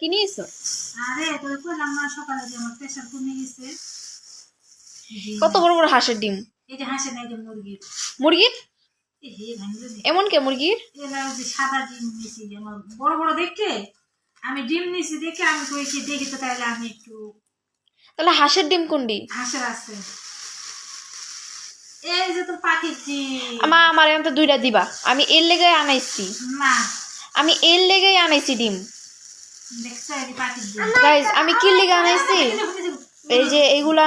কি নিয়েছো? আরে তোর কইলাম না সকালে যে আমার প্রেসার কমে গেছে। কত বড় বড় হাঁসের ডিম? এই যে হাঁসের নাই যে মুরগির। মুরগির? এই হে ভাঙলো নি। এমন কে মুরগির? এলা যে সাদা ডিম নিছি আমার বড় বড় দেখে আমি ডিম নিছি দেখে আমি কইছি দেখি তো তাহলে আমি একটু। তাহলে হাঁসের ডিম কোনটি? হাঁসের আছে। এই যে তোর পাখির ডিম। আমার এখন তো দুইটা দিবা। আমি এর লেগে আনাইছি। না আমি এর লেগেই আনাইছি ডিম। দেখছো এই পাখির ডিম। গাইস আমি কি লেগে আনাইছি? এই যে এগুলো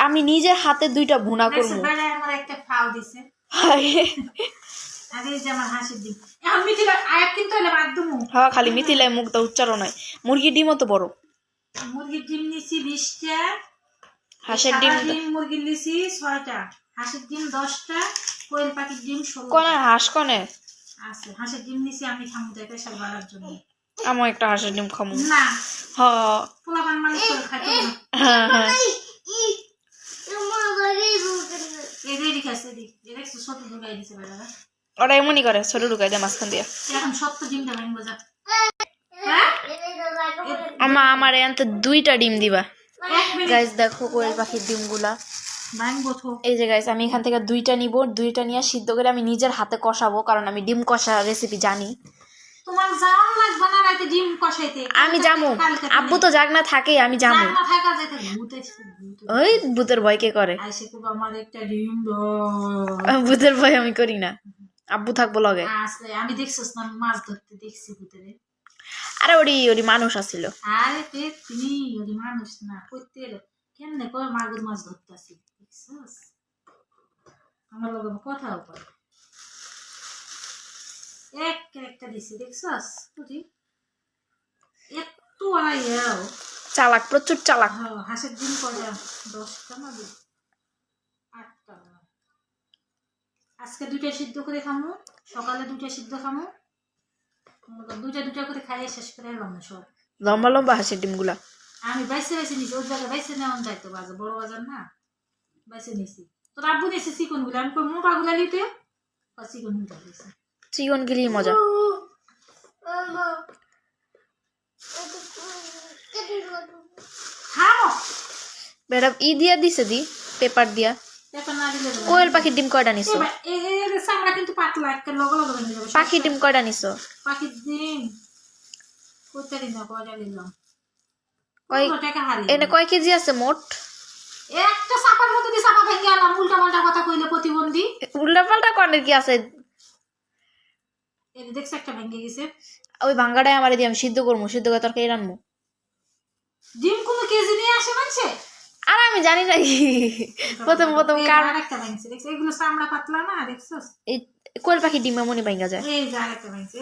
আমি নিজের হাতে দুইটা ভুনা করব। বাইরে আমার একটা ফাও দিছে। আরে এই যে আমার হাঁসের ডিম। এখন মিথিলা আয়াত কিন্তু হলো একদম। হ্যাঁ খালি মিথিলায় মুখটা উচ্চারণ হয়। মুরগির ডিমও তো বড়। মুরগির ডিম নিছি 20টা। হাঁসের ডিম মুরগির নিছি 6টা। হাঁসের ডিম 10টা। কোয়েল পাখির ডিম 16টা। কোনে হাঁস কোনে? আছে হাঁসের ডিম নিছি আমি খামু তাই প্রেসার বাড়ার জন্য। আমার একটা হাঁসের ডিম খামু। না হ্যাঁ পোলাপান মানুষ করে খাইতে না। হ্যাঁ হ্যাঁ এদেরই খাইছে দি দেখছো ছোট ঢুকাই দিছে বাবা। ওরা এমনই করে ছোট ঢুকাই দেয় মাঝখান দিয়া। এখন সত্য ডিমটা ভাঙবো যা। হ্যাঁ আমার এনতে দুইটা ডিম দিবা। এক মিনিট গাইস দেখো কোয়েল পাখির ডিমগুলা। ভাঙবো তো। এই যে গাইস আমি এখান থেকে দুইটা নিব, দুইটা নিয়ে সিদ্ধ করে আমি নিজের হাতে কষাবো, কারণ আমি ডিম কষা রেসিপি জানি। তোমার যাওয়া লাগবে না রাতে ডিম কষাইতে। আমি যামু, আব্বু তো জাগনা থাকে, আমি যামু। না থাকা যাইতে ভূতে ওই ভূতের ভয় কে করে? আইসে তো আমার একটা ডিম দাও। ভূতের ভয় আমি করি না, আব্বু থাকবো লগে। আসলে আমি দেখছস না মাছ ধরতে দেখছি ভূতেরে। আরে ওরি মানুষ আছিল। আরে তুমি ওই মানুষ না কইতে এলো কেমনে কয় মাগুর মাছ ধরতাছি দেখছস আমার লগে কথাও কয় একটা দিছি দেখছস তুই একটু আইয়াও চালাক, প্রচুর চালাক। হাঁসের ডিম কয়টা 10টা না 8টা। আজকে 2টা সিদ্ধ করে খামু, সকালে 2টা সিদ্ধ খামু, দুইটা করে খাইয়ে শেষ করে এলাম না সব। লম্বা লম্বা হাঁসের ডিমগুলা আমি বাইসে নিছি ওর জায়গায় বাইসে নেওয়ান যাইতো বাজার বড় বাজার না বাইসে নিছি। তোর আব্বু নিয়েছে চিকন গুলা আমি মোটা গুলা নিতে চিকন গুলা দিয়েছে। চিকন গিলি মজা। খাও বেটা দিয়া দিছে দি পেপার দিয়া। পেপার না দিলে কোয়েল পাখির ডিম কয়টা নিছো? এই চামড়া কিন্তু পাতলা একটা লগে লগে ভেঙে যাবে। পাখির ডিম কয়টা নিছো? পাখির ডিম কত দিন না কয়টা নিলাম কয় টাকা হারি এনে কয় কেজি আছে মোট? একটা চাপার মধ্যে দিয়ে চাপা ভেঙে গেলাম। উল্টা পাল্টা কথা কইলে প্রতিবন্ধী। উল্টা পাল্টা কর্নের কি আছে? এই দেখছ একটা ভেঙে গেছে। ওই ভাঙ্গাটাই আমারে দিয়ে আমি সিদ্ধ করবো, সিদ্ধ করে তরকারি রান্নবো। ডিম কোনো কেজি নিয়ে আসে মানছে আর আমি জানি না প্রথম কার একটা ভেঙছে দেখছ এগুলো চামড়া পাতলা না দেখছস। এই কোয়েল পাখির ডিম এমনই ভাঙ্গা যায়। এই যে আরেকটা ভেঙছে।